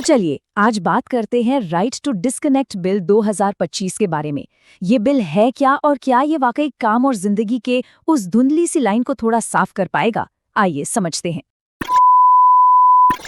चलिए आज बात करते हैं राइट टू डिस्कनेक्ट बिल 2025 के बारे में। ये बिल है क्या और क्या ये वाकई काम और जिंदगी के उस धुंधली सी लाइन को थोड़ा साफ कर पाएगा? आइए समझते हैं।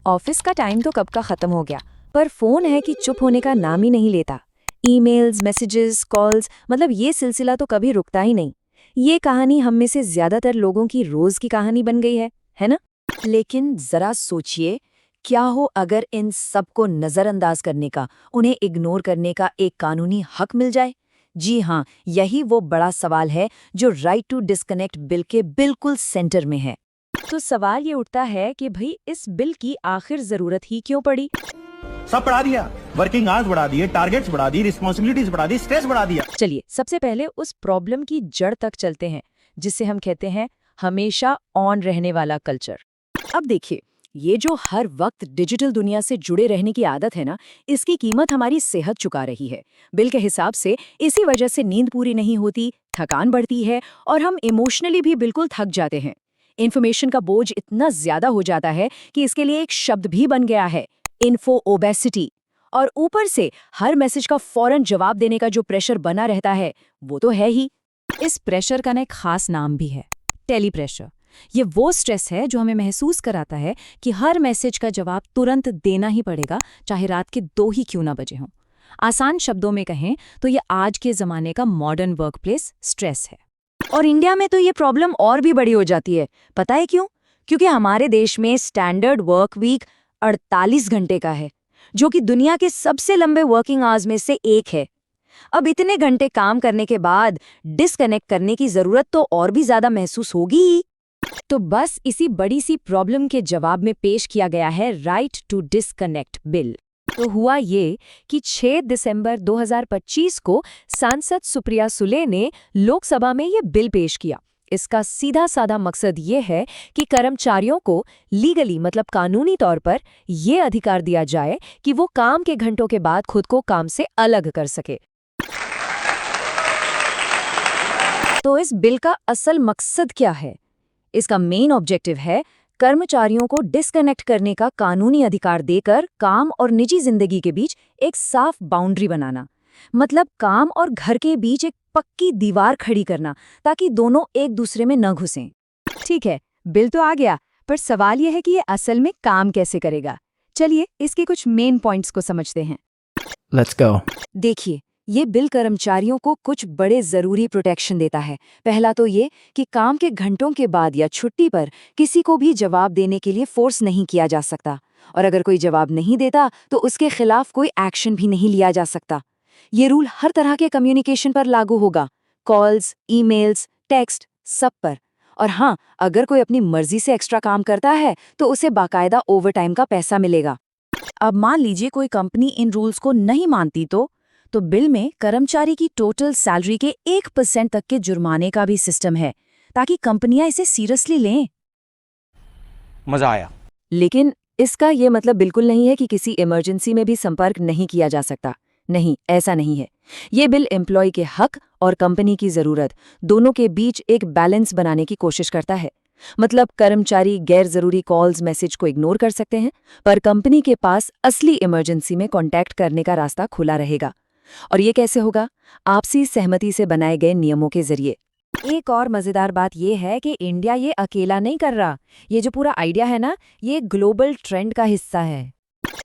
ऑफिस का टाइम तो कब का खत्म हो गया, पर फोन है कि चुप होने का नाम ही नहीं लेता। ईमेल्स, मैसेजेस, कॉल्स, मतलब ये सिलसिला तो कभी रुकता ही नहीं। ये कहानी हम में से ज्यादातर लोगों की रोज की कहानी बन गई है ना? लेकिन जरा सोचिए, क्या हो अगर इन सबको नजरअंदाज करने का, उन्हें इग्नोर करने का एक कानूनी हक मिल जाए? जी हाँ, यही वो बड़ा सवाल है जो राइट टू डिस्कनेक्ट बिल के बिल्कुल सेंटर में है। तो सवाल ये उठता है कि भाई इस बिल की आखिर जरूरत ही क्यों पड़ी? सब बढ़ा दिया, वर्किंग आवर्स बढ़ा दिए, टारगेट्स बढ़ा दी, रिस्पॉन्सिबिलिटीज बढ़ा दी, स्ट्रेस बढ़ा दिया। चलिए सबसे पहले उस प्रॉब्लम की जड़ तक चलते हैं, जिसे हम कहते हैं हमेशा ऑन रहने वाला कल्चर। अब देखिए, ये जो हर वक्त डिजिटल दुनिया से जुड़े रहने की आदत है ना, इसकी कीमत हमारी सेहत चुका रही है। बिल के हिसाब से इसी वजह से नींद पूरी नहीं होती, थकान बढ़ती है और हम इमोशनली भी बिल्कुल थक जाते हैं। इन्फॉर्मेशन का बोझ इतना ज्यादा हो जाता है कि इसके लिए एक शब्द भी बन गया है, इन्फो ओबेसिटी। और ऊपर से हर मैसेज का फौरन जवाब देने का जो प्रेशर बना रहता है, वो तो है ही। इस प्रेशर का ना एक खास नाम भी है, टेली प्रेशर। ये वो स्ट्रेस है जो हमें महसूस कराता है कि हर मैसेज का जवाब तुरंत देना ही पड़ेगा, चाहे रात के 2 ही क्यों ना बजे हों। आसान शब्दों में कहें तो ये आज के ज़माने का मॉडर्न वर्कप्लेस स्ट्रेस है। और इंडिया में तो ये प्रॉब्लम और भी बड़ी हो जाती है। पता है क्यों? क्योंकि हमारे देश में स्टैंडर्ड वर्क वीक 48 घंटे का है, जो कि दुनिया के सबसे लंबे वर्किंग आवर्स में से एक है। अब इतने घंटे काम करने के बाद डिस्कनेक्ट करने की जरूरत तो और भी ज्यादा महसूस होगी ही। तो बस इसी बड़ी सी प्रॉब्लम के जवाब में पेश किया गया है राइट टू डिस्कनेक्ट बिल। तो हुआ ये कि 6 दिसंबर 2025 को सांसद सुप्रिया सुले ने लोकसभा में ये बिल पेश किया। इसका सीधा साधा मकसद ये है कि कर्मचारियों को लीगली, मतलब कानूनी तौर पर ये अधिकार दिया जाए कि वो काम के घंटों के बाद खुद को काम से अलग कर सके। तो इस बिल का असल मकसद क्या है? इसका मेन ऑब्जेक्टिव है कर्मचारियों को डिस्कनेक्ट करने का कानूनी अधिकार देकर काम और निजी जिंदगी के बीच एक साफ बाउंड्री बनाना। मतलब काम और घर के बीच एक पक्की दीवार खड़ी करना, ताकि दोनों एक दूसरे में न घुसें। ठीक है, बिल तो आ गया, पर सवाल यह है कि ये असल में काम कैसे करेगा। चलिए इसके कुछ मेन पॉइंट्स को समझते हैं। Let's go. देखिए, ये बिल कर्मचारियों को कुछ बड़े जरूरी प्रोटेक्शन देता है। पहला तो ये कि काम के घंटों के बाद या छुट्टी पर किसी को भी जवाब देने के लिए फोर्स नहीं किया जा सकता, और अगर कोई जवाब नहीं देता तो उसके खिलाफ कोई एक्शन भी नहीं लिया जा सकता। ये रूल हर तरह के कम्युनिकेशन पर लागू होगा, कॉल्स, ईमेल्स, टेक्स्ट, सब पर। और हाँ, अगर कोई अपनी मर्जी से एक्स्ट्रा काम करता है तो उसे बाकायदा ओवरटाइम का पैसा मिलेगा। अब मान लीजिए कोई कंपनी इन रूल्स को नहीं मानती तो बिल में कर्मचारी की टोटल सैलरी के 1% तक के जुर्माने का भी सिस्टम है, ताकि कंपनियां इसे सीरियसली लें। मजा आया। लेकिन इसका ये मतलब बिल्कुल नहीं है कि किसी इमरजेंसी में भी संपर्क नहीं किया जा सकता। नहीं, ऐसा नहीं है। ये बिल एम्प्लॉय के हक और कंपनी की जरूरत दोनों के बीच एक बैलेंस बनाने की कोशिश करता है। मतलब कर्मचारी गैर जरूरी कॉल्स, मैसेज को इग्नोर कर सकते हैं, पर कंपनी के पास असली इमरजेंसी में कॉन्टैक्ट करने का रास्ता खुला रहेगा। और ये कैसे होगा? आपसी सहमति से बनाए गए नियमों के जरिए। एक और मजेदार बात यह है कि इंडिया ये अकेला नहीं कर रहा। ये जो पूरा आइडिया है ना, ये ग्लोबल ट्रेंड का हिस्सा है।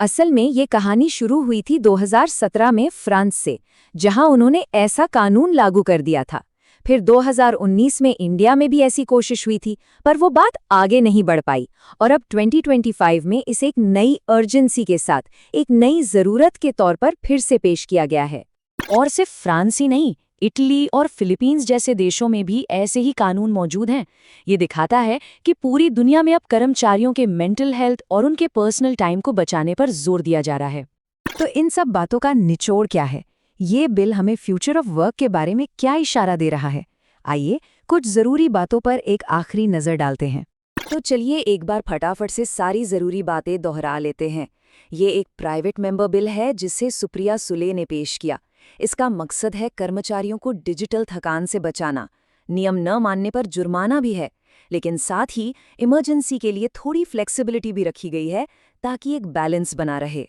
असल में ये कहानी शुरू हुई थी 2017 में फ्रांस से, जहां उन्होंने ऐसा कानून लागू कर दिया था। फिर 2019 में इंडिया में भी ऐसी कोशिश हुई थी, पर वो बात आगे नहीं बढ़ पाई। और अब 2025 में इसे एक नई अर्जेंसी के साथ, एक नई जरूरत के तौर पर फिर से पेश किया गया है। और सिर्फ फ्रांस ही नहीं, इटली और फिलीपींस जैसे देशों में भी ऐसे ही कानून मौजूद हैं। ये दिखाता है कि पूरी दुनिया में अब कर्मचारियों के मेंटल हेल्थ और उनके पर्सनल टाइम को बचाने पर जोर दिया जा रहा है। तो इन सब बातों का निचोड़ क्या है? ये बिल हमें फ्यूचर ऑफ वर्क के बारे में क्या इशारा दे रहा है? आइए कुछ जरूरी बातों पर एक आखिरी नजर डालते हैं। तो चलिए एक बार फटाफट से सारी जरूरी बातें दोहरा लेते हैं। ये एक प्राइवेट मेंबर बिल है जिसे सुप्रिया सुले ने पेश किया। इसका मकसद है कर्मचारियों को डिजिटल थकान से बचाना। नियम न मानने पर जुर्माना भी है, लेकिन साथ ही इमरजेंसी के लिए थोड़ी फ्लेक्सिबिलिटी भी रखी गई है, ताकि एक बैलेंस बना रहे।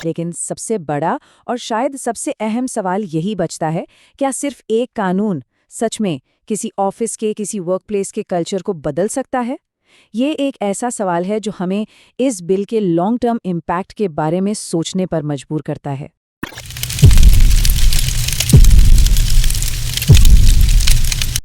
लेकिन सबसे बड़ा और शायद सबसे अहम सवाल यही बचता है, क्या सिर्फ एक कानून सच में किसी ऑफिस के, किसी वर्कप्लेस के कल्चर को बदल सकता है? ये एक ऐसा सवाल है जो हमें इस बिल के लॉन्ग टर्म इम्पैक्ट के बारे में सोचने पर मजबूर करता है।